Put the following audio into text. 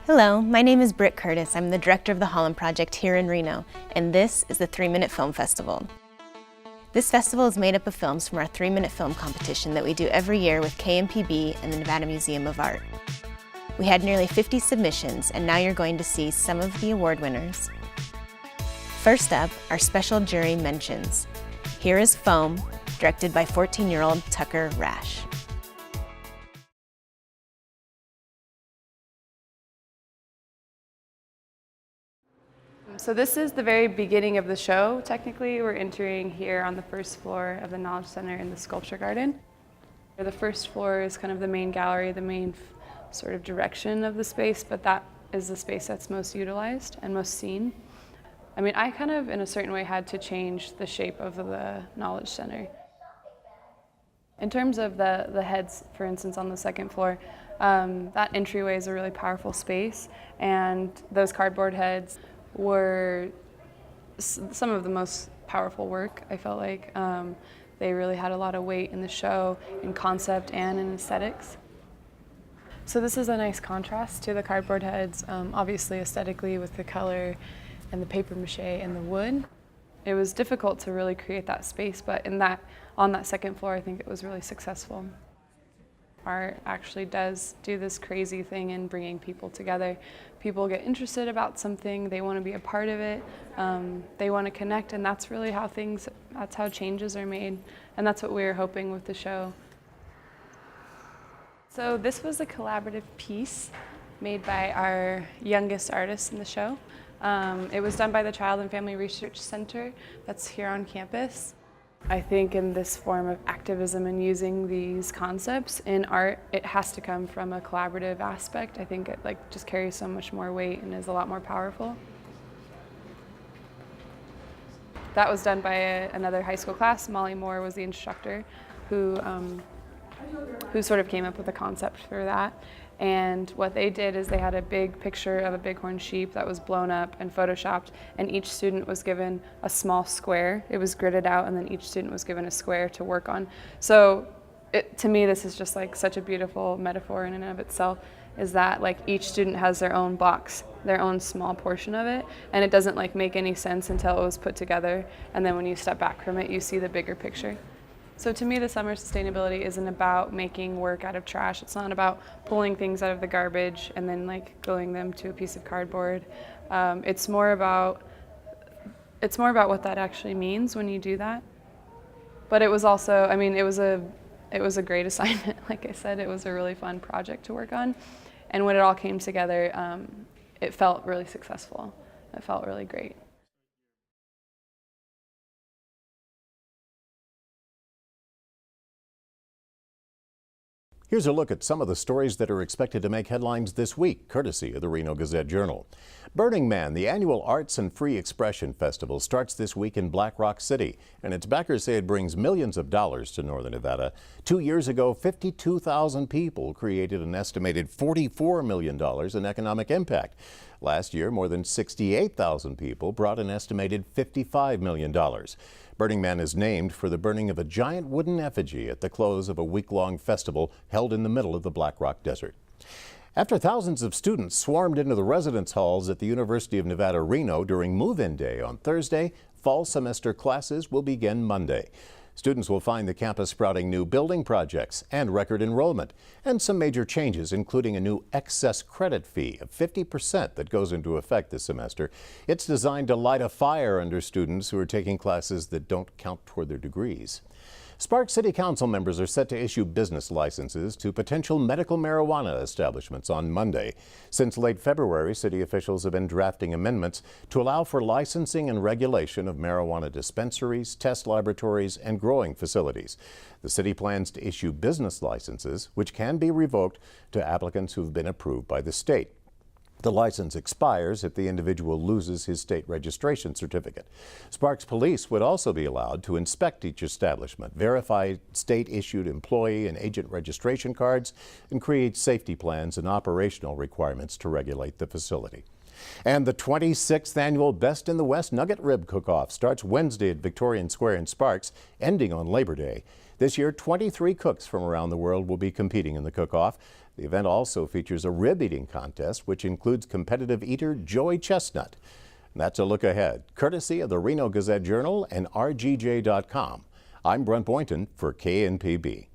Hello, my name is Britt Curtis. I'm the director of the Holland Project here in Reno, and this is the 3-Minute Film Festival. This festival is made up of films from our 3-minute film competition that we do every year with KMPB and the Nevada Museum of Art. We had nearly 50 submissions, and now you're going to see some of the award winners. First up, our special jury mentions. Here is Foam, directed by 14-year-old Tucker Rash. So this is the very beginning of the show. Technically, we're entering here on the first floor of the Knowledge Center in the Sculpture Garden. The first floor is kind of the main gallery, the main sort of direction of the space, but that is the space that's most utilized and most seen. I mean, I kind of, in a certain way, had to change the shape of the Knowledge Center. In terms of the heads, for instance, on the second floor, that entryway is a really powerful space, and those cardboard heads were some of the most powerful work, I felt like. They really had a lot of weight in the show, in concept and in aesthetics. So this is a nice contrast to the cardboard heads, obviously aesthetically with the color and the paper mache and the wood. It was difficult to really create that space, but on that second floor, I think it was really successful. Art actually does do this crazy thing in bringing people together. People get interested about something, they want to be a part of it, they want to connect, and that's really that's how changes are made, and that's what we were hoping with the show. So this was a collaborative piece made by our youngest artist in the show. It was done by the Child and Family Research Center that's here on campus. I think in this form of activism and using these concepts in art, it has to come from a collaborative aspect. I think it just carries so much more weight and is a lot more powerful. That was done by another high school class. Molly Moore was the instructor who sort of came up with the concept for that. And what they did is they had a big picture of a bighorn sheep that was blown up and photoshopped, and each student was given a small square. It was gridded out, and then each student was given a square to work on. So to me, this is just like such a beautiful metaphor in and of itself, is that like each student has their own box, their own small portion of it, and it doesn't like make any sense until it was put together, and then when you step back from it, you see the bigger picture. So to me, the summer sustainability isn't about making work out of trash. It's not about pulling things out of the garbage and then like gluing them to a piece of cardboard. It's more about what that actually means when you do that. But it was also, I mean, it was a great assignment. Like I said, it was a really fun project to work on. And when it all came together, it felt really successful. It felt really great. Here's a look at some of the stories that are expected to make headlines this week, courtesy of the Reno Gazette-Journal. Burning Man, the annual Arts and Free Expression Festival, starts this week in Black Rock City, and its backers say it brings millions of dollars to northern Nevada. 2 years ago, 52,000 people created an estimated $44 million in economic impact. Last year, more than 68,000 people brought an estimated $55 million. Burning Man is named for the burning of a giant wooden effigy at the close of a week-long festival held in the middle of the Black Rock Desert. After thousands of students swarmed into the residence halls at the University of Nevada, Reno during move-in day on Thursday, fall semester classes will begin Monday. Students will find the campus sprouting new building projects and record enrollment, and some major changes, including a new excess credit fee of 50% that goes into effect this semester. It's designed to light a fire under students who are taking classes that don't count toward their degrees. Sparks City Council members are set to issue business licenses to potential medical marijuana establishments on Monday. Since late February, city officials have been drafting amendments to allow for licensing and regulation of marijuana dispensaries, test laboratories, and growing facilities. The city plans to issue business licenses, which can be revoked, to applicants who have been approved by the state. The license expires if the individual loses his state registration certificate. Sparks Police would also be allowed to inspect each establishment, verify state-issued employee and agent registration cards, and create safety plans and operational requirements to regulate the facility. And the 26th annual Best in the West Nugget Rib Cook-Off starts Wednesday at Victorian Square in Sparks, ending on Labor Day. This year, 23 cooks from around the world will be competing in the cook-off. The event also features a rib eating contest, which includes competitive eater Joey Chestnut. And that's a look ahead, courtesy of the Reno Gazette-Journal and RGJ.com. I'm Brent Boynton for KNPB.